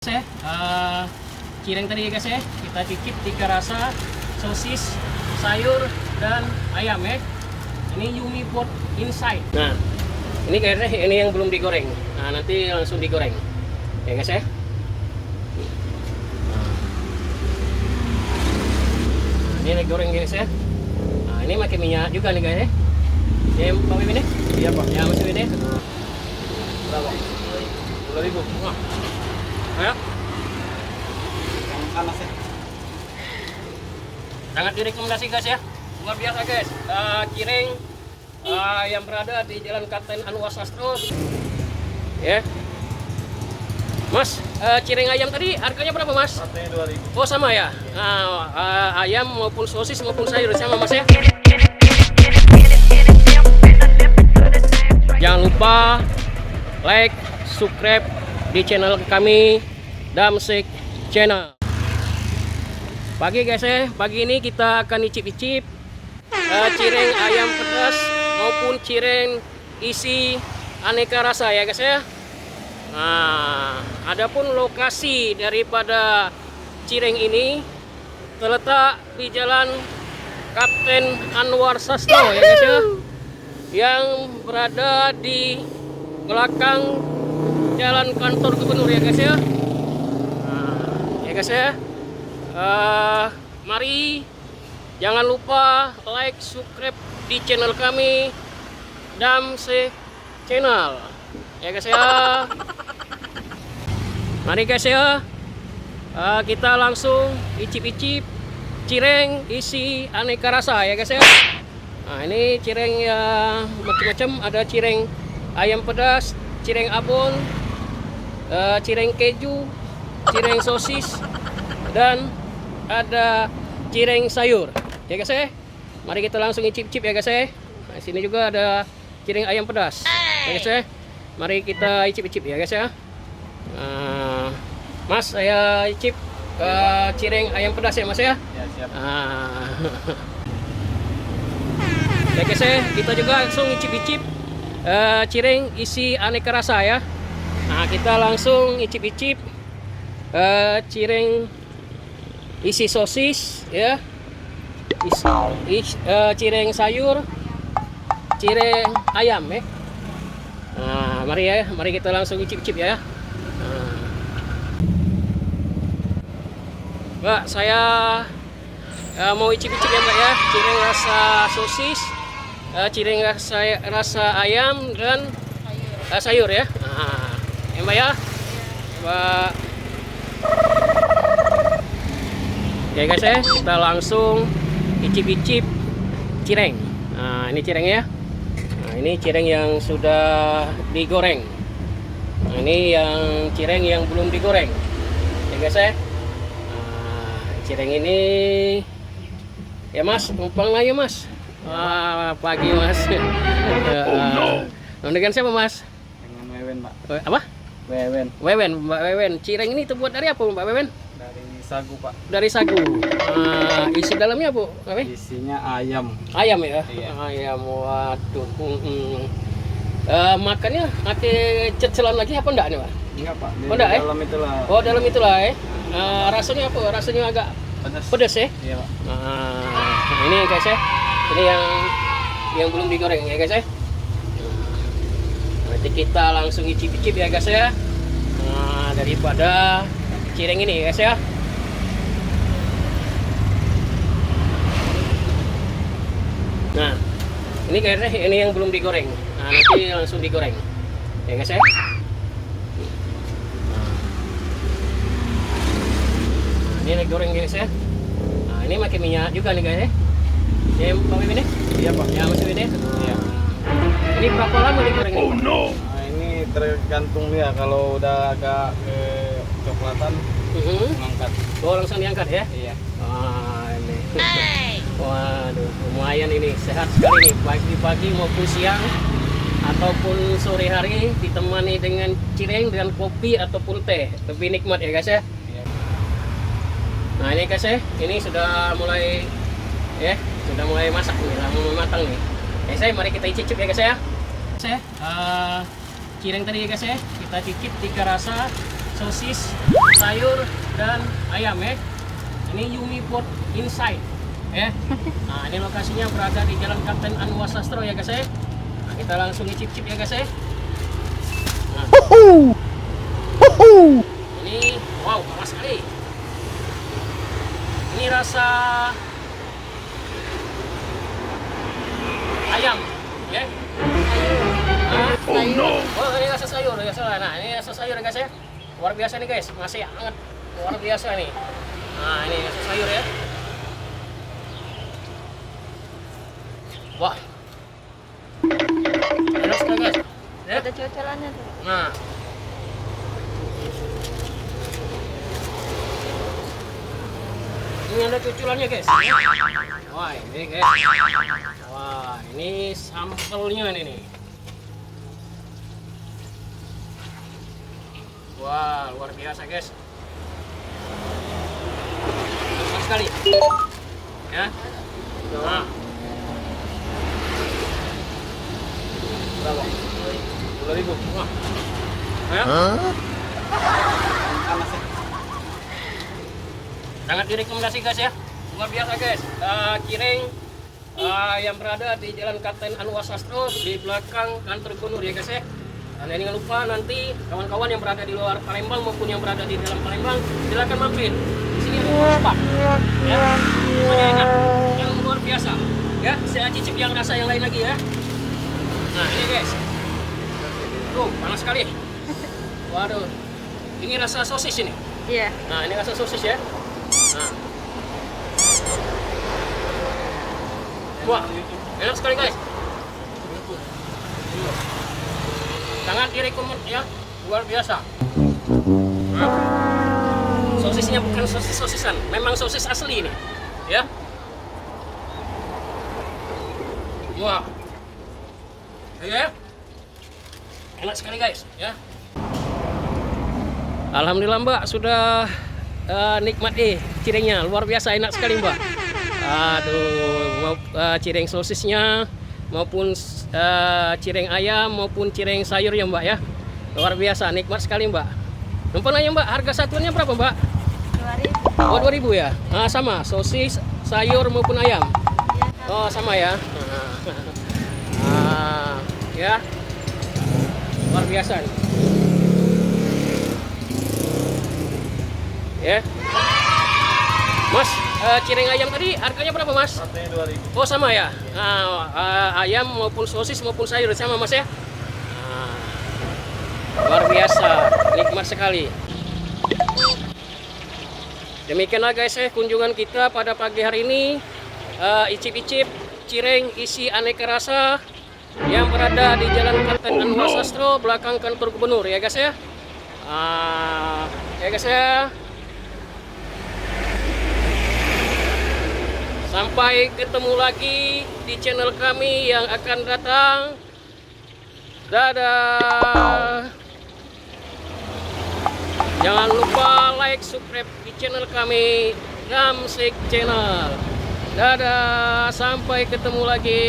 Cireng tadi ya guys ya, kita cicip 3 rasa sosis, sayur, dan ayam ya. Ini Yumi Pot Inside. Nah, ini kayaknya ini yang belum digoreng. Nah, nanti langsung digoreng ya guys ya. Nah, ini digoreng guys ya. Nah, ini pakai minyak juga nih guys ya. Ya, Pak Mimin ya? Iya Pak. Ya, Mas Mimin ya. Berapa? 10.000. Wah. Ayo. Panas ya. Sangat direkomendasi guys ya, luar biasa guys. Cireng yang berada di Jalan Kapten Anwar Sastro ya. Mas, cireng ayam tadi harganya berapa mas? Harganya 2.000. Oh sama ya. Nah, ayam maupun sosis maupun sayur sama mas ya. Jangan lupa like, subscribe di channel kami Damsik Channel. Pagi guys ya, pagi ini kita akan icip-icip cireng ayam pedas maupun cireng isi aneka rasa ya guys ya. Nah, adapun lokasi daripada cireng ini terletak di Jalan Kapten Anwar Sastro ya guys ya, yang berada di belakang jalan kantor gubernur ya guys ya. Nah, ya guys ya. Mari jangan lupa like, subscribe di channel kami Damsik Channel ya guys ya. Mari guys ya, kita langsung icip-icip cireng isi aneka rasa ya guys ya. Nah, ini cireng yang macam-macam, ada cireng ayam pedas, cireng abon, cireng keju, cireng sosis, dan ada cireng sayur ya guys ya. Mari kita langsung icip-icip ya guys ya. Nah, sini juga ada cireng ayam pedas ya guys ya. Mari kita icip-icip ya guys ya. Mas, saya icip cireng ayam pedas ya mas ya. Ya, siap. Ya guys ya, kita juga langsung icip-icip cireng isi aneka rasa ya. Nah, kita langsung icip-icip cireng isi sosis ya, cireng sayur, cireng ayam ya. Nah, mari kita langsung icip-icip ya. Mbak, saya mau icip-icip ya mbak ya, cireng rasa sosis, cireng rasa ayam, dan sayur ya. Nah, ya mbak ya, mbak. Oke guys ya, kita langsung icip-icip cireng. Nah, ini cireng ya. Nah, ini cireng yang sudah digoreng. Nah, ini yang cireng yang belum digoreng ya guys ya. Nah, cireng ini ya mas, numpang aja mas. Pagi mas. Dengan siapa mas? Dengan Wewen pak. Apa? Wewen. Wewen, Mbak Wewen. Cireng ini terbuat dari apa Mbak Wewen? Dari sagu pak. Dari sagu. Isi dalamnya apa? Isinya ayam. Ayam ya? Iya. Ayam, waduh. Makannya pakai cecelan lagi apa enggak nih Pak? Enggak pak. Di enggak, dalam itulah. Oh dalam itulah ya. Rasanya apa? Rasanya agak Pedas. pedas ya? Iya pak. Nah, ini guys ya. Ini yang belum digoreng ya guys ya. Nanti kita langsung icip-icip ya guys ya. Nah, daripada cireng ini guys ya. Nah, ini kayaknya ini yang belum digoreng. Nah, nanti langsung digoreng ya guys ya. Nah, ini digoreng guys ya. Nah, ini pakai minyak juga nih guys ya. Ya Pak Mimin ya? Iya pak. Ya Mas Mimin ya? Iya. Ini berapa lama digoreng nih? Nah, ini tergantung dia, kalau udah agak kecoklatan ngangkat. Oh langsung diangkat ya? Iya. Ini. Waduh, lumayan ini, sehat sekali nih, pagi-pagi maupun siang ataupun sore hari ditemani dengan cireng, dengan kopi ataupun teh, lebih nikmat ya guys ya. Iya. Nah ini guys ya, ini sudah mulai masak nih, lama matang nih. Guys ya, mari kita icip ya guys ya. Cireng tadi ya guys ya, kita cicip 3 rasa sosis, sayur, dan ayam ya. Ini Yumi Food Inside ya. Nah, ini lokasinya berada di Jalan Kapten Anwar Sastro ya guys ya. Nah, kita langsung icip-icip ya guys ya. Nah. Ini wow, panas sekali. Ini rasa ayam ya. Oh, ini rasa sayur ya salah. Nah, ini rasa sayur ya guys ya. Luar biasa nih guys, masih hangat. Luar biasa nih. Nah, ini rasa sayur ya. Wah. Enak sekali guys. Ya. Ada cocolannya tuh. Nah. Ini ada cuculannya guys. Wah, ini guys. Wah, ini sampelnya nih. Wah, luar biasa guys. Enak sekali. Ya. Nah. Berapa? 10.000. Wah. Ya. Sangat direkomendasi guys ya. Luar biasa guys. Cireng yang berada di Jalan Kapten Anwar Sastro di belakang kantor gubernur ya guys ya. Dan jangan lupa nanti kawan-kawan yang berada di luar Palembang maupun yang berada di dalam Palembang silakan mampir. Di sini ada Spak. Ya. Semuanya enak. Yang luar biasa. Ya, saya cicip yang rasa yang lain lagi ya. Nah, ini guys. Tuh, panas sekali. Waduh. Ini rasa sosis ini. Iya. Nah, ini rasa sosis ya. Nah. Wah, enak sekali guys. Sangat direkomend ya, luar biasa. Nah. Sosisnya bukan sosis-sosisan, memang sosis asli ini, ya. Wah, ya, enak sekali guys, ya. Alhamdulillah Mbak sudah nikmati cirengnya, luar biasa enak sekali Mbak. Aduh, cireng sosisnya maupun cireng ayam maupun cireng sayur ya Mbak ya, luar biasa nikmat sekali Mbak. Numpang nanya Mbak, harga satuannya berapa Mbak? 2.000. Oh 2.000 ya. Sama sosis, sayur maupun ayam. Oh sama ya. Ya, luar biasa nih. Ya, Mas, cireng ayam tadi harganya berapa Mas? Satunya 2.000. Oh sama ya. Ayam maupun sosis maupun sayur sama Mas ya. Luar biasa, nikmat sekali. Demikianlah guys kunjungan kita pada pagi hari ini, icip-icip cireng isi aneka rasa yang berada di Jalan Kapten Anwar Sastro belakang kantor gubernur ya guys ya. Ya guys ya. Sampai ketemu lagi di channel kami yang akan datang. Dadah. Jangan lupa like, subscribe di channel kami, Damsik Channel. Dadah, sampai ketemu lagi.